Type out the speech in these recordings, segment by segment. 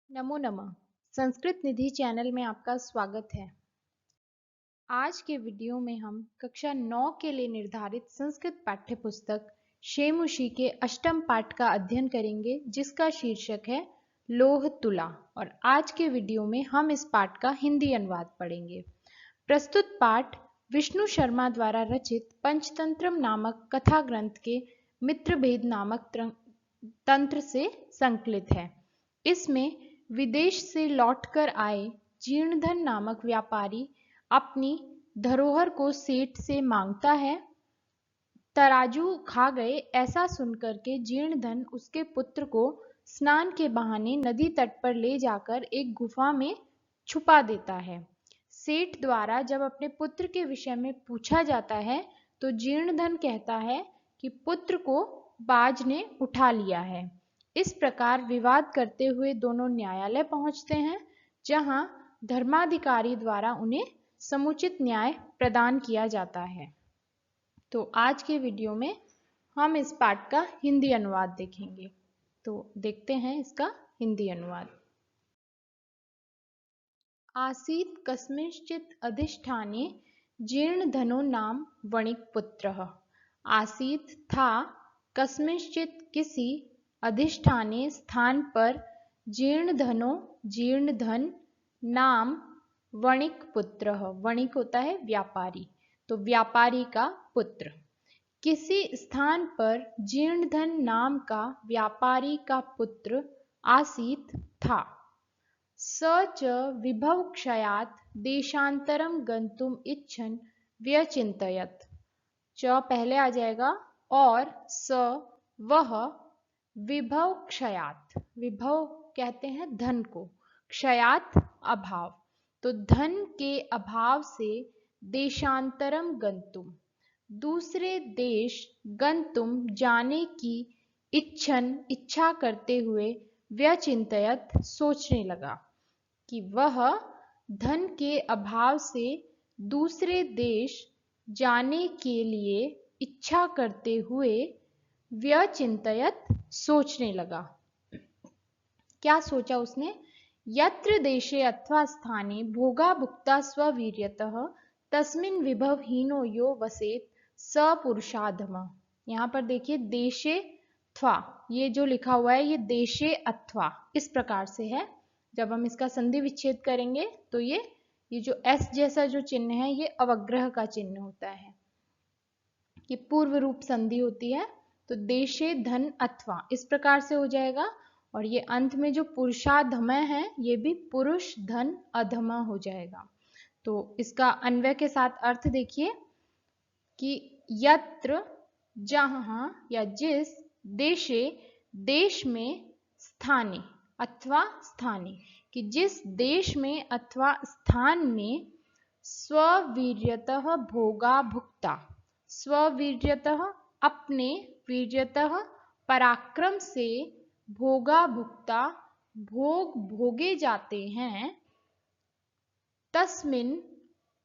नमो नमः। संस्कृत निधि चैनल में आपका स्वागत है। आज के वीडियो में हम कक्षा 9 के लिए निर्धारित संस्कृत पाठ्य पुस्तक शेमुषी के अष्टम पाठ का अध्ययन करेंगे, जिसका शीर्षक है लोह तुला। और आज के वीडियो में हम इस पाठ का हिंदी अनुवाद पढ़ेंगे। प्रस्तुत पाठ विष्णु शर्मा द्वारा रचित पंचतंत्रम नामक कथा ग्रंथ के मित्रभेद नामक तंत्र से संकलित है। इसमें विदेश से लौटकर आए जीर्णधन नामक व्यापारी अपनी धरोहर को सेठ से मांगता है। तराजू खा गए ऐसा सुनकर के जीर्णधन उसके पुत्र को स्नान के बहाने नदी तट पर ले जाकर एक गुफा में छुपा देता है। सेठ द्वारा जब अपने पुत्र के विषय में पूछा जाता है तो जीर्णधन कहता है कि पुत्र को बाज ने उठा लिया है। इस प्रकार विवाद करते हुए दोनों न्यायालय पहुंचते हैं, जहां धर्माधिकारी द्वारा उन्हें समुचित न्याय प्रदान किया जाता है। तो आज के वीडियो में हम इस पाठ का हिंदी अनुवाद देखेंगे। तो देखते हैं इसका हिंदी अनुवाद। आसीत् कस्मिंश्चित् अधिष्ठाने जीर्णधनो नाम वणिक पुत्रः। आसीत था कस्मिंश्चित् किसी अधिष्ठाने स्थान पर जीर्णधन नाम वणिक पुत्र। वणिक होता है व्यापारी, तो व्यापारी का पुत्र। किसी स्थान पर जीर्णधन नाम का व्यापारी का पुत्र आसीत था। स च विभव क्षयात् देशांतरम गंतुम इच्छन व्यचिंतयत्। च पहले आ जाएगा और स वह विभव क्षयात। विभव कहते हैं धन को, क्षयात अभाव, तो धन के अभाव से देशांतरम गंतुम दूसरे देश गंतुम जाने की इच्छा करते हुए व्यचिंतयत सोचने लगा कि वह धन के अभाव से दूसरे देश जाने के लिए इच्छा करते हुए व्यचिंतयत सोचने लगा। क्या सोचा उसने? यत्र देशे अथवा स्थाने भोगा भुक्ता स्ववीर्यतः तस्मिन् विभव हीनो यो वसेत स पुरुषाधम। यहाँ पर देखिए देशे अथवा, ये जो लिखा हुआ है ये देशे अथवा इस प्रकार से है। जब हम इसका संधि विच्छेद करेंगे तो ये जो एस जैसा जो चिन्ह है ये अवग्रह का चिन्ह होता है, ये पूर्व रूप संधि होती है। तो देशे धन अथवा इस प्रकार से हो जाएगा। और ये अंत में जो पुरुषाधमय है ये भी पुरुष धन अधम हो जाएगा। तो इसका अन्वय के साथ अर्थ देखिए कि यत्र जहां या जिस देशे देश में स्थाने अथवा स्थाने कि जिस देश में अथवा स्थान में स्ववीर्यतः भोगा भुक्ता। स्ववीर्यतः अपने, वीर्यतः पराक्रम से, भोगा भुक्ता भोग भोगे जाते हैं, तस्मिन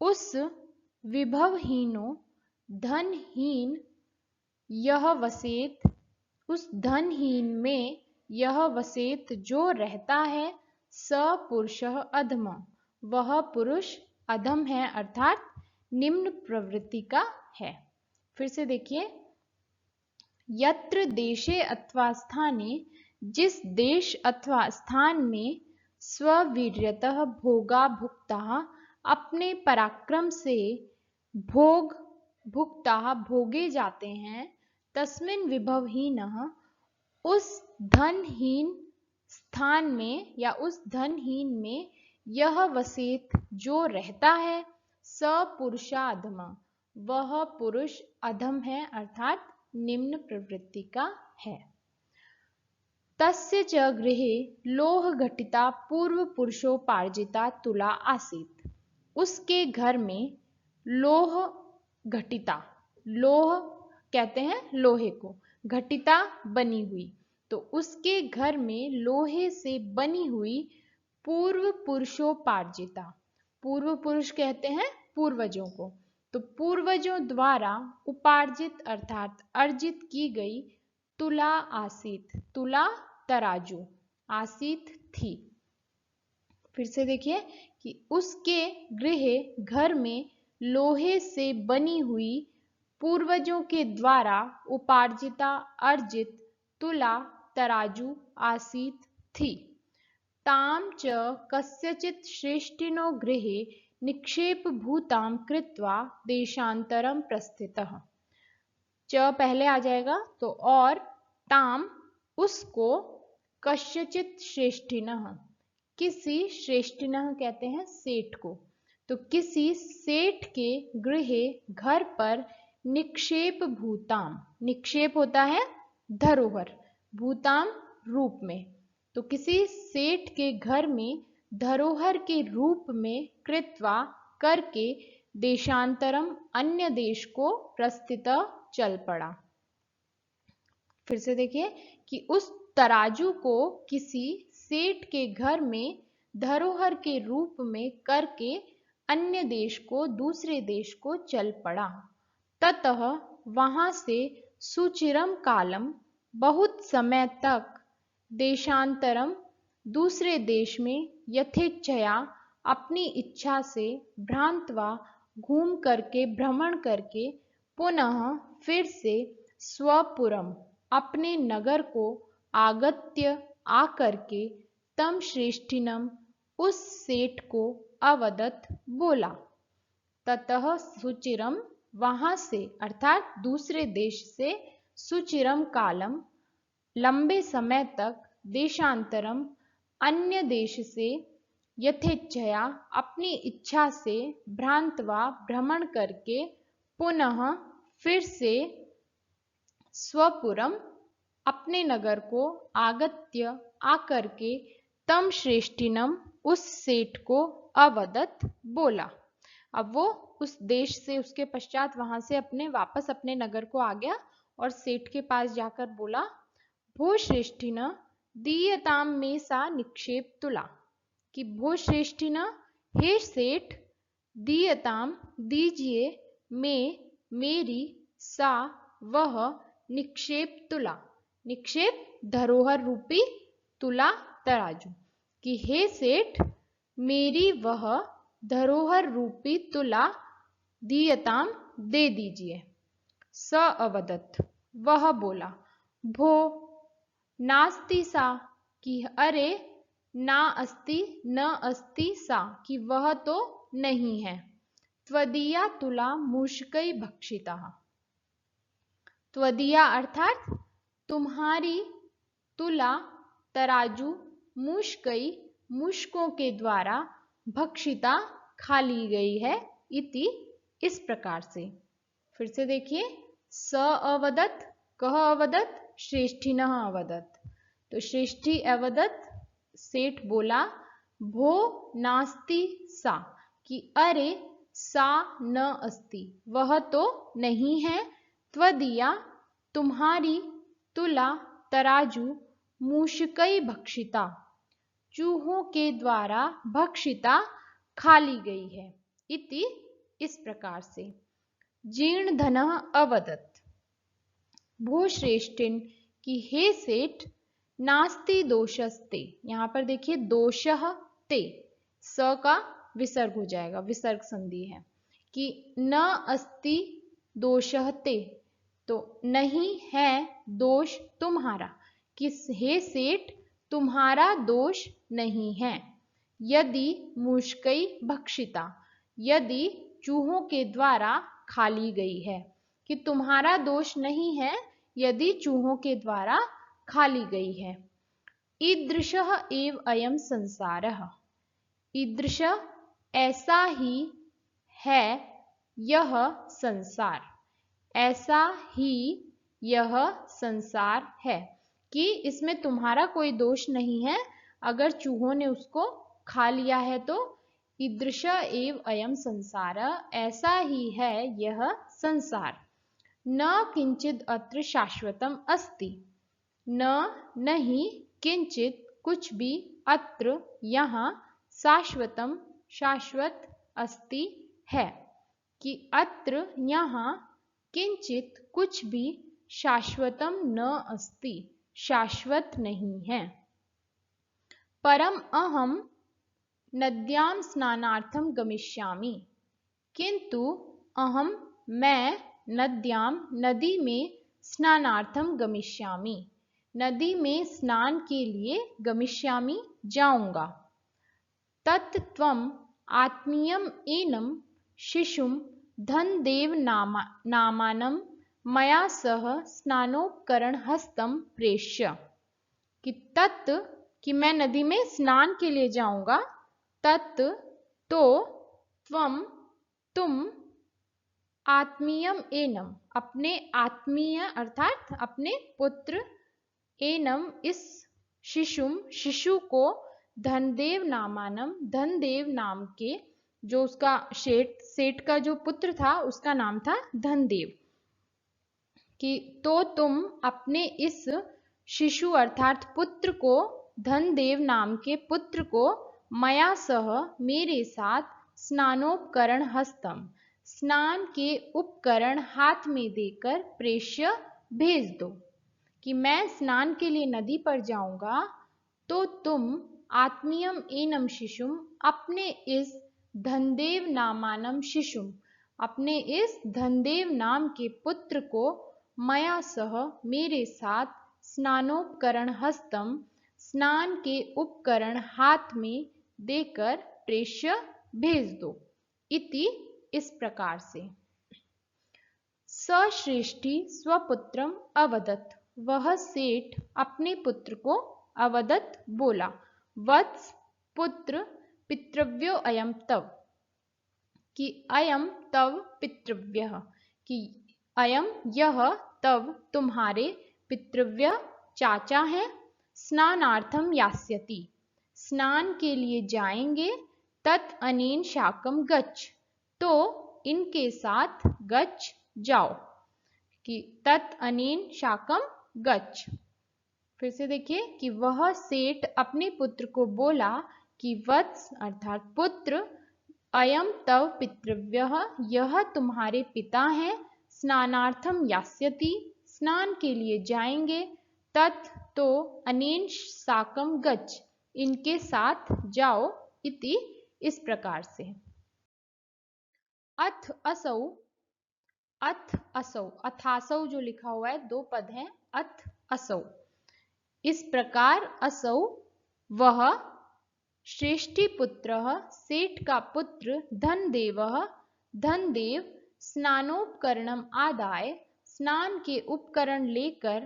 उस, विभवहीनो धनहीन, यह वसेत उस धनहीन में, यह वसेत जो रहता है, स पुरुषः अधम वह पुरुष अधम है अर्थात निम्न प्रवृत्ति का है। फिर से देखिए, यत्र देशे अथवा स्थाने जिस देश अथवा स्थान में स्ववीर्यतः भोगा भुक्ता अपने पराक्रम से भोग भुक्ता भोगे जाते हैं, तस्मिन् विभवहीनः उस धनहीन स्थान में या उस धनहीन में, यह वसेत जो रहता है, स पुरुषाधम वह पुरुष अधम है अर्थात निम्न प्रवृत्ति का है। तस्य च गृहे लोह घटिता पूर्व पुरुषोपार्जिता तुला आसीत। उसके घर में लोह घटिता, लोह कहते हैं लोहे को, घटिता बनी हुई, तो उसके घर में लोहे से बनी हुई पूर्व पुरुषोपार्जिता। पूर्व पुरुष कहते हैं पूर्वजों को, तो पूर्वजों द्वारा उपार्जित अर्थात अर्जित की गई तुला आसीत। तुला तराजू, आसीत थी। फिर से देखिए कि उसके गृह घर में लोहे से बनी हुई पूर्वजों के द्वारा उपार्जिता अर्जित तुला तराजू आसीत थी। ताम च कस्यचित् श्रेष्ठिनो गृहे निक्षेप भूताम कृत्वा देशांतरम प्रस्थितः। च पहले आ जाएगा तो और ताम उसको कस्यचित् श्रेष्ठिनः किसी श्रेष्ठिनः कहते हैं सेठ को, तो किसी सेठ के गृह घर पर निक्षेप भूताम, निक्षेप होता है धरोहर, भूताम रूप में, तो किसी सेठ के घर में धरोहर के रूप में कृत्वा करके देशांतरम अन्य देश को प्रस्थित चल पड़ा। फिर से देखिए कि उस तराजू को किसी सेठ के घर में धरोहर के रूप में करके अन्य देश को दूसरे देश को चल पड़ा। ततः वहां से सुचिरम कालम बहुत समय तक देशांतरम दूसरे देश में यथेच्छया अपनी इच्छा से भ्रांतवा घूम करके भ्रमण करके पुनः फिर से स्वपुरम अपने नगर को आगत्य आकर के तम श्रेष्ठिनम उस सेठ को अवदत बोला। ततः सुचिरम वहां से अर्थात दूसरे देश से सुचिरम कालम लंबे समय तक देशांतरम अन्य देश से यथेच्छया अपनी इच्छा से भ्रांतवा भ्रमण करके पुनः फिर से स्वपुरम अपने नगर को आगत्य आकर के तम श्रेष्ठिनम उस सेठ को अवदत बोला। अब वो उस देश से उसके पश्चात वहां से वापस अपने नगर को आ गया और सेठ के पास जाकर बोला, भो श्रेष्ठिन दीयताम में सा निक्षेप तुला, कि भो श्रेष्ठिन हे सेठ दीयताम दीजिए में मेरी सा वह निक्षेप तुला, निक्षेप धरोहर रूपी तुला तराजू, कि हे सेठ मेरी वह धरोहर रूपी तुला दीयताम दे दीजिए। स अवदत वह बोला, भो नास्ति सा, कि अरे ना अस्ति न अस्ति सा, कि वह तो नहीं है। त्वदीया तुला मूषकै भक्षिता, त्वदीया अर्थात तुम्हारी तुला तराजू मूषकै मूषकों के द्वारा भक्षिता खा ली गई है, इति इस प्रकार से। फिर से देखिए स अवदत कह अवदत श्रेष्ठिनः अवदत, तो श्रेष्ठी अवदत सेठ बोला, भो नास्ति सा, कि अरे सा न अस्ति वह तो नहीं है, त्वदीया तुम्हारी तुला तराजू मूषकै भक्षिता चूहों के द्वारा भक्षिता खा ली गई है, इति इस प्रकार से। जीर्ण धनः अवदत भो श्रेष्ठिन, कि हे सेठ नास्ति दोषस्ते, यहाँ पर देखिए दोषः ते स का विसर्ग हो जाएगा, विसर्ग संधि है, कि न अस्ति दोषः ते, तो नहीं है दोष तुम्हारा, कि हे सेठ तुम्हारा दोष नहीं है। यदि मूषकै भक्षिता, यदि चूहों के द्वारा खा ली गई है, कि तुम्हारा दोष नहीं है यदि चूहों के द्वारा खा ली गई है। ईदृशः एव अयम संसारः, ईदृश ऐसा ही है यह संसार, ऐसा ही यह संसार है, कि इसमें तुम्हारा कोई दोष नहीं है, अगर चूहों ने उसको खा लिया है तो ईदृश एव अयम संसार, ऐसा ही है यह संसार। न किंचित अत्र शाश्वतम अस्ति, न नहीं किंचित कुछ भी अत्र यहाँ शाश्वतम शाश्वत अस्ति है, कि अत्र यहाँ किंचित कुछ भी शाश्वतम न अस्ति शाश्वत नहीं है। परम अहम नद्यां स्नानार्थं गमिष्यामि। किंतु मैं नद्यां नदी में स्नानार्थं गमिष्यामि, नदी में स्नान के लिए गमिष्यामि जाऊंगा। तत् त्वम् आत्मीयम् एनं शिशुं धनदेव नामानं मया सह स्नानोपकरणहस्तं प्रेष्य। कि तत् कि मैं नदी में स्नान के लिए जाऊंगा, तत् तो तुम आत्मीयम एनम अपने आत्मीय अर्थात अपने पुत्र एनम इस शिशु को धनदेव नाम के, जो उसका सेठ का जो पुत्र था उसका नाम था धनदेव, कि तो तुम अपने इस शिशु अर्थात पुत्र को, धनदेव नाम के पुत्र को मया सह मेरे साथ स्नानोपकरण हस्तम स्नान के उपकरण हाथ में देकर प्रेष्य भेज दो। कि मैं स्नान के लिए नदी पर जाऊंगा, तो तुम आत्मीयम एनम शिशुम अपने इस धनदेव नामानम शिशुम अपने इस धनदेव नाम के पुत्र को मया सह मेरे साथ स्नानोपकरण हस्तम स्नान के उपकरण हाथ में देकर प्रेष्य भेज दो। इति इस प्रकार से। सश्रेष्ठी स्वपुत्रम अवदत्, वह सेठ अपने पुत्र को अवदत् बोला। वत्स पुत्र पितृव्यो अयम तव, कि अयम तव पितृव्यः, कि अयम यह तव तुम्हारे पितृव्य चाचा है, स्नानार्थम यास्यति स्नान के लिए जाएंगे, तत् अनेन शाकम गच्छ तो इनके साथ गच्छ जाओ। कि तत् अनेन शाकम गच्छ, फिर से देखिए कि वह सेठ अपने पुत्र को बोला कि वत्स अर्थात पुत्र, अयम तव पितृव्यः यह तुम्हारे पिता हैं, स्नानार्थम यास्यति स्नान के लिए जाएंगे, तत् तो अनेन साकम गच्छ इनके साथ जाओ। इति इस प्रकार से। अथ असौ अथासौ जो लिखा हुआ है दो पद हैं, अथ असौ। इस प्रकार असौ वह श्रेष्ठी पुत्र सेठ का पुत्र धनदेव स्नानोपकरणम आदाय स्नान के उपकरण लेकर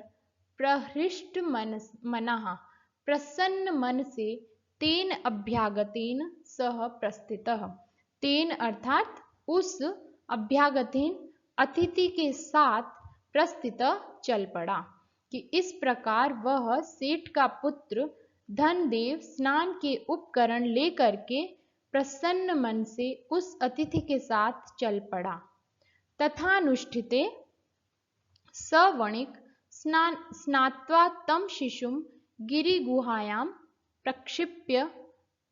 प्रहृष्ट मनः प्रसन्न मन से तेन अभ्यागतेन सह प्रस्थितः, तेन अर्थात उस अभ्यागतेन अतिथि के साथ प्रस्थित चल पड़ा। कि इस प्रकार वह सेठ का पुत्र धनदेव स्नान के उपकरण लेकर के प्रसन्न मन से उस अतिथि के साथ चल पड़ा। तथानुष्ठिते स वणिक स्नात्वा तम शिशुम गिरिगुहायां प्रक्षिप्य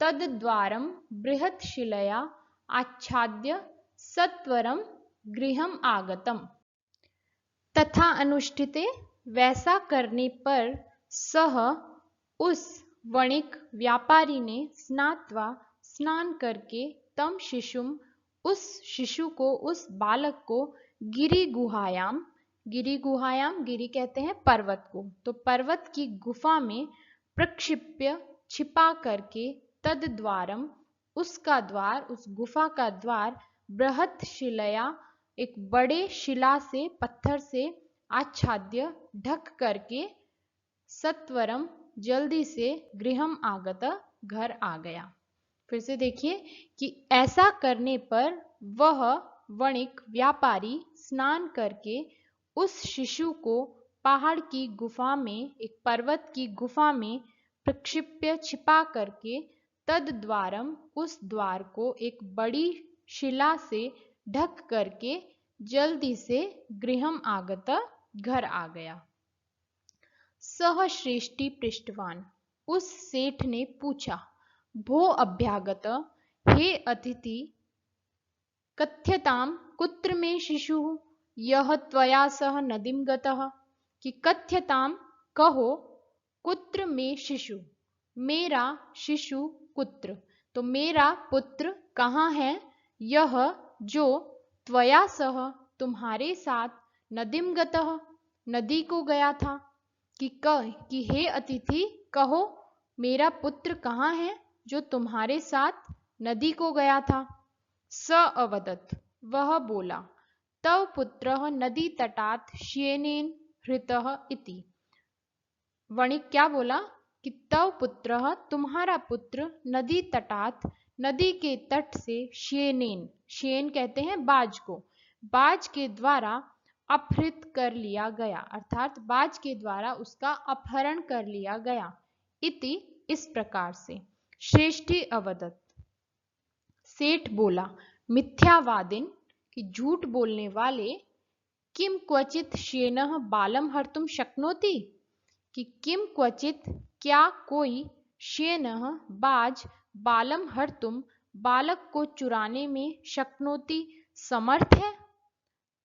तद्द्वारं बृहत्शिलया आच्छाद्य सत्वरं गृहम् आगतम। तथा अनुष्ठिते वैसा करने पर सह उस वणिक व्यापारी ने स्नात्वा स्नान करके तम शिशुम उस शिशु को, उस बालक को गिरि गुहायाम गिरि कहते हैं पर्वत को, तो पर्वत की गुफा में प्रक्षिप्य छिपा करके तद्द्वारम उसका द्वार, उस गुफा का द्वार बृहत शिलया एक बड़े शिला से, पत्थर से आच्छाद्य ढक करके सत्वरम जल्दी से गृहम आगत घर आ गया। फिर से देखिए कि ऐसा करने पर वह वणिक व्यापारी स्नान करके उस शिशु को पहाड़ की गुफा में, एक पर्वत की गुफा में प्रक्षिप्य छिपा करके तद्द्वारम उस द्वार को एक बड़ी शिला से ढक करके जल्दी से गृहम आगत घर आ गया। सह श्रेष्ठी पृष्ठवान, उस सेठ ने पूछा, भो अभ्यागत हे अतिथि, कथ्यताम कुत्र में शिशु यह त्वया सह नदीम गतः, कि कथ्यताम कहो कुत्र में शिशु, मेरा शिशु कुत्र। तो मेरा पुत्र कहाँ है? यह जो त्वया सह तुम्हारे साथ नदीम गतः नदी को गया था। कि हे अतिथि कहो मेरा पुत्र कहाँ है जो तुम्हारे साथ नदी को गया था? स अवदत् वह बोला, तव पुत्रः नदी तटात् श्येनेन हृतः इति। वणिक क्या बोला कि तव पुत्रः तुम्हारा पुत्र नदी तटात् नदी के तट से श्येनेन, श्येन कहते हैं बाज को, बाज के द्वारा अपहृत कर लिया गया, अर्थात बाज के द्वारा उसका अपहरण कर लिया गया। इति इस प्रकार से। श्रेष्ठी अवदत् सेठ बोला, मिथ्यावादिन कि झूठ बोलने वाले, किम क्वचित श्येनः बालम हर्तुम शक्नोति कि किम क्वचित क्या कोई श्येनः बाज बालम हर्तुम बालक को चुराने में शक्नोति समर्थ है।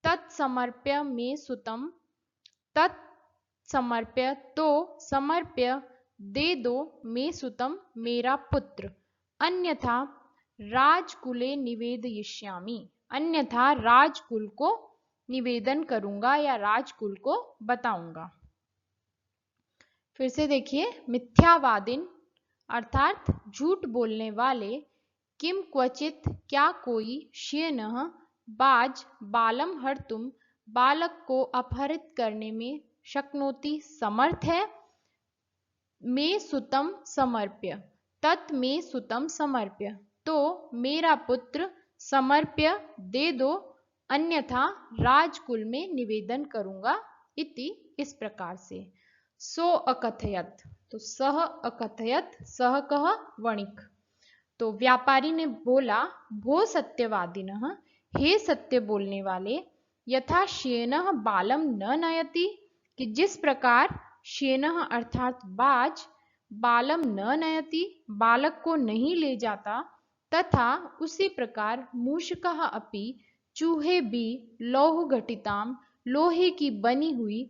तत्समर्प्य में सुतम, तत्समर्प्य तो समर्प्य दे दो में सुतम मेरा पुत्र, अन्यथा राजकुले निवेदयिष्यामि, अन्यथा राजकुल को निवेदन करूंगा या राजकुल को बताऊंगा। फिर से देखिए, मिथ्यावादिन अर्थात झूठ बोलने वाले, किम क्वचित क्या कोई, श्येनः बाज बालम हर्तुम बालक को अपहरित करने में शक्नोति समर्थ है, में सुतम समर्प्य, तत् में सुतम समर्प्य तो मेरा पुत्र समर्प्य दे दो, अन्यथा राजकुल में निवेदन करूंगा। इति इस प्रकार से। सो अकथयत तो सह अकथयत, सह कह वणिक, तो व्यापारी ने बोला, भो सत्यवादिनः हे सत्य बोलने वाले, यथा श्येनः बालम न नयति कि जिस प्रकार श्येनः अर्थात बाज बालम न नयति बालक को नहीं ले जाता, तथा उसी प्रकार मूषकः अपि चूहे भी लौह घटिताम लोहे की बनी हुई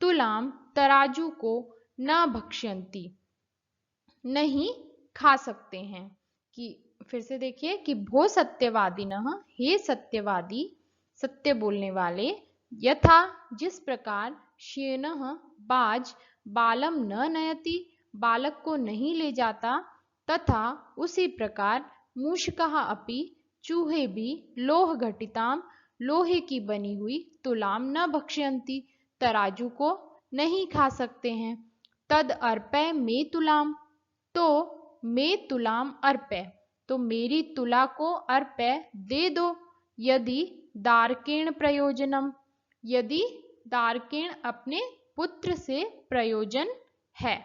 तुलाम तराजू को न भक्ष्यन्ति नहीं खा सकते हैं। कि फिर से देखिए कि भो सत्यवादिनः हे सत्यवादी सत्य बोलने वाले, यथा जिस प्रकार श्येनः बाज बालम न नयति बालक को नहीं ले जाता, तथा उसी प्रकार मूषकः अपि चूहे भी लोह घटिताम लोहे की बनी हुई तुलाम न भक्ष्यन्ति तराजू को नहीं खा सकते हैं। तद अर्पय मे तुलाम तो मे तुलाम अर्पय तो मेरी तुला को अर्पय दे दो, यदि दार्केण प्रयोजनम यदि दार्केण अपने पुत्र से प्रयोजन है,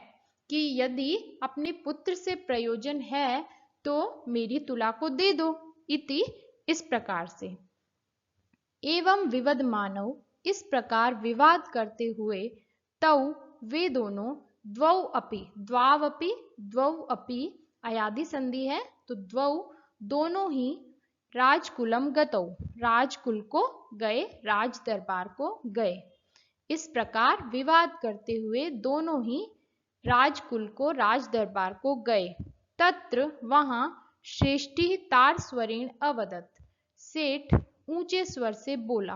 कि यदि अपने पुत्र से प्रयोजन है तो मेरी तुला को दे दो। इति इस प्रकार से। एवं विवद मानव इस प्रकार विवाद करते हुए, तौ वे दोनों, द्वौ अपि अयादि संधि है तो द्वौ दोनों ही, राजकुलम गतौ राजकुल को गए, राज दरबार को गए। इस प्रकार विवाद करते हुए दोनों ही राजकुल को राज दरबार को गए। तत्र वहां श्रेष्ठी तार स्वरेण अवदत् सेठ ऊंचे स्वर से बोला,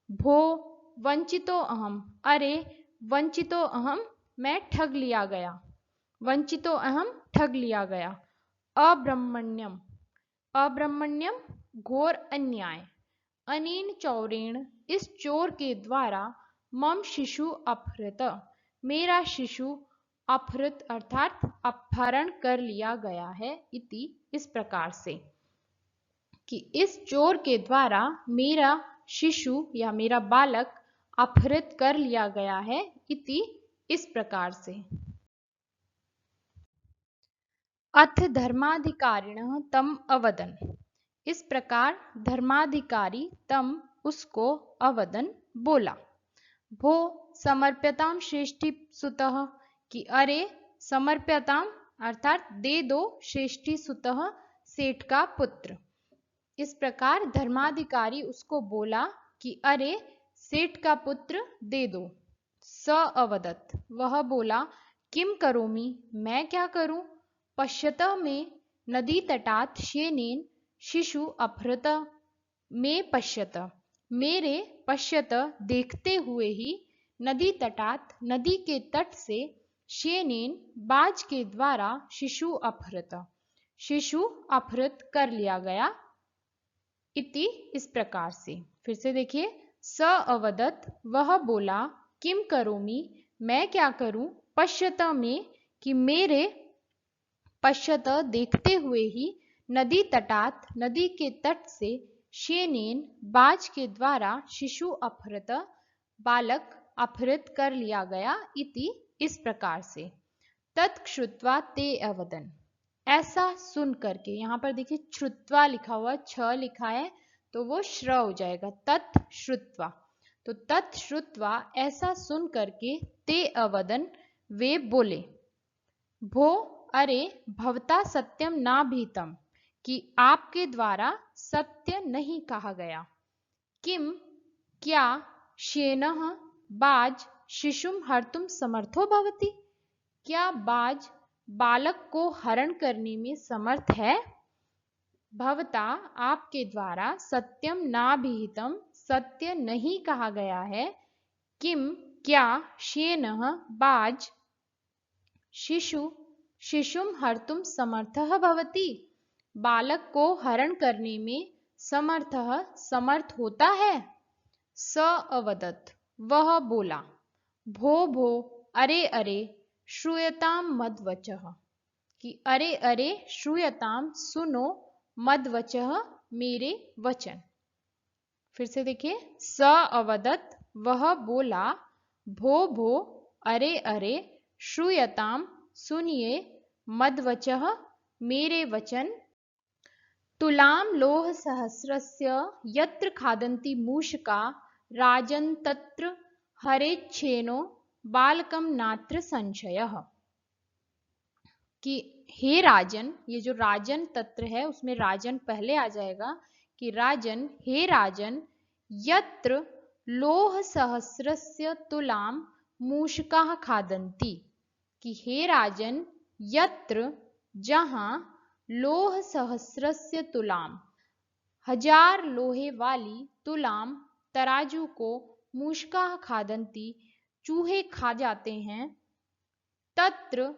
भो वंचितो अहम अरे वंचितो अहम मैं ठग लिया गया, वंचितो अहम ठग लिया गया। अब्रह्मण्यम अब्रह्मण्यम घोर अन्याय, अनेन चौरेण इस चोर के द्वारा, मम शिशु अपहृत मेरा शिशु अपहृत अर्थात अपहरण कर लिया गया है। इति इस प्रकार से कि इस चोर के द्वारा मेरा शिशु या मेरा बालक अपहृत कर लिया गया है। इति इस प्रकार से। अथ धर्माधिकारिणः तम अवदन् इस प्रकार धर्माधिकारी तम उसको अवदन् बोला, भो समर्प्यताम श्रेष्ठी सुतः कि अरे समर्प्यताम अर्थात दे दो, श्रेष्ठी सुतः सेठ का पुत्र। इस प्रकार धर्माधिकारी उसको बोला कि अरे सेठ का पुत्र दे दो। स अवदत् वह बोला, किम करोमि मैं क्या करूं, पश्यतः में नदी तटात् शेनेन शिशु अपहृत में पश्यत, मेरे पश्यत देखते हुए ही नदी तटात् नदी के तट से शेनेन बाज के द्वारा शिशु अपहृत कर लिया गया इति इस प्रकार से। फिर से देखिए, स अवदत वह बोला, किम करोमि मैं क्या करूं, पश्यत में कि मेरे पश्यत देखते हुए ही नदी तटात नदी के तट से शेनेन बाज के द्वारा शिशु अपहृत बालक अपहृत कर लिया गया इति इस प्रकार से। तत्क्षुत्वा ते अवदन, ऐसा सुन करके, यहाँ पर देखिए श्रुत्वा लिखा हुआ, छ लिखा है तो वो श्र हो जाएगा, तत्श्रुत्वा। तो तत्श्रुत्वा ऐसा सुन करके, ते अवदन वे बोले, भो अरे भवता सत्यम ना भीतम, कि आपके द्वारा सत्य नहीं कहा गया, किम क्या शेनः बाज शिशुम हर्तुम समर्थो भवति, क्या बाज बालक को हरण करने में समर्थ है, भवता आपके द्वारा सत्यम नाभिहितम सत्य नहीं कहा गया है, किम क्या शेनः बाज शिशुम हर्तुम समर्थः भवति, बालक को हरण करने में समर्थ होता है। स अवदत वह बोला, भो अरे अरे श्रूयताम मद्वचः, कि अरे अरे श्रूयताम सुनो, मद्वचः मेरे वचन। फिर से देखिए, स अवदत वह बोला, भो अरे अरे श्रूयताम सुनिए, मद्वचः मेरे वचन। तुलाम लोह सहस्रस्य यत्र खादन्ति मूषका, राजन तत्र हरेच्छेनो बालकम नात्र संशयः, कि हे राजन, ये जो राजन तत्र है उसमें राजन पहले आ जाएगा, कि राजन हे राजन, यत्र लोह सहस्रस्य तुलाम मूषकाः खादन्ति, कि हे राजन यत्र जहां लोह सहस्रस्य तुलाम 1000 लोहे वाली तुलाम तराजू को मूषकाः खादन्ति चूहे खा जाते हैं, तत्र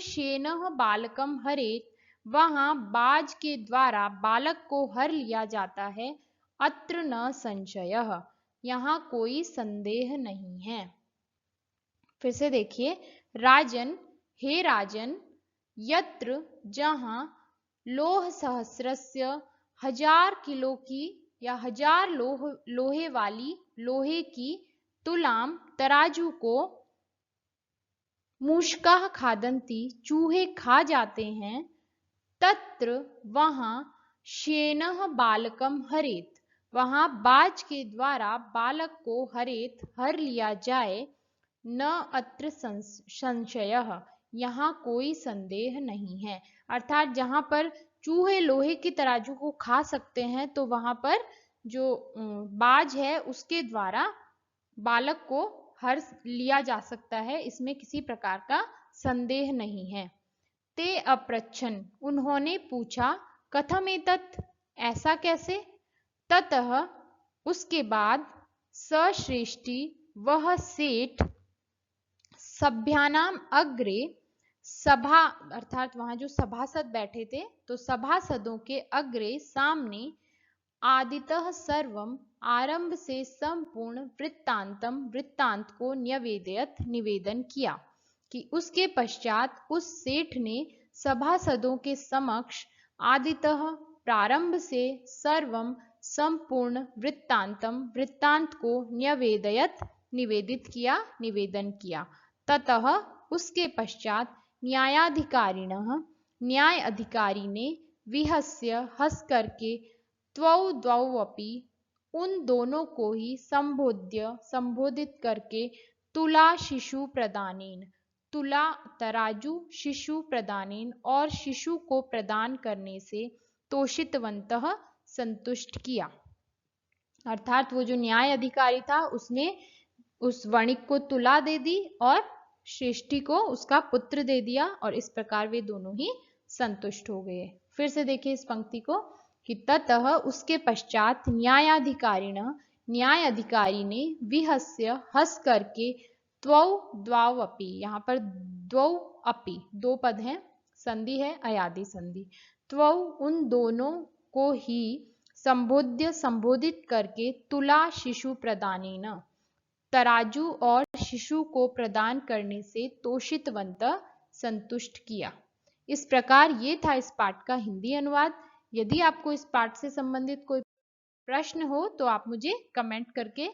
शेनः बालकम हरेत, वहां बाज के द्वारा बालक को हर लिया जाता है, अत्र न संशयः, यहाँ कोई संदेह नहीं है। फिर से देखिए, राजन हे राजन, यत्र जहां लोह सहस्रस्य 1000 किलो की या 1000 लोहे वाली लोहे की तुलाम तराजू को मूषकाः खादन्ति चूहे खा जाते हैं, तत्र वहां शेनः बालकम हरेत, वहां बाज के द्वारा बालक को हर लिया जाए, न अत्र संशयः, यहाँ कोई संदेह नहीं है। अर्थात जहां पर चूहे लोहे की तराजू को खा सकते हैं तो वहां पर जो बाज है उसके द्वारा बालक को हर लिया जा सकता है, इसमें किसी प्रकार का संदेह नहीं है। ते अप्रच्छन, उन्होंने पूछा, कथम एतत्, ऐसा कैसे, ततः उसके बाद, सश्रेष्ठी वह सेठ, सभ्यानाम अग्रे, सभा अर्थात वहां जो सभासद बैठे थे तो सभासदों के अग्रे सामने, आदितः सर्वम आरंभ से संपूर्ण वृत्तांत को न्यवेदयत निवेदन किया, कि उसके पश्चात उस सेठ ने सभासदों के समक्ष आदितः प्रारंभ से सर्वम संपूर्ण वृत्तांत को न्यवेदयत निवेदन किया। ततः उसके पश्चात न्यायाधिकारिणः, न्याय अधिकारी ने विहस्य हंस करके, द्वौ अपि उन दोनों को ही संबोधित करके, तुला शिशु प्रदानेन, तुला तराजू शिशु प्रदानेन, और शिशु को प्रदान करने से तोषितवन्तः संतुष्ट किया। अर्थात वो जो न्याय अधिकारी था उसने उस वणिक को तुला दे दी और श्रेष्ठी को उसका पुत्र दे दिया और इस प्रकार वे दोनों ही संतुष्ट हो गए। फिर से देखिए इस पंक्ति को कि ततः उसके पश्चात न्याय अधिकारी ने विहस्य हंस करके त्वौ द्वाव अपि, यहाँ पर द्वौ अपि दो पद हैं, संधि है अयादि संधि, त्वौ उन दोनों को ही संबोधित करके तुला शिशु प्रदानेन, तराजू और शिशु को प्रदान करने से तोषितवंत संतुष्ट किया। इस प्रकार ये था इस पाठ का हिंदी अनुवाद। यदि आपको इस पाठ से संबंधित कोई प्रश्न हो तो आप मुझे कमेंट करके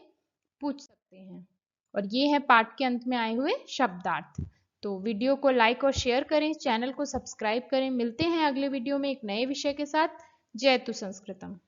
पूछ सकते हैं। और ये है पाठ के अंत में आए हुए शब्दार्थ। तो वीडियो को लाइक और शेयर करें, चैनल को सब्सक्राइब करें। मिलते हैं अगले वीडियो में एक नए विषय के साथ। जयतु संस्कृतम।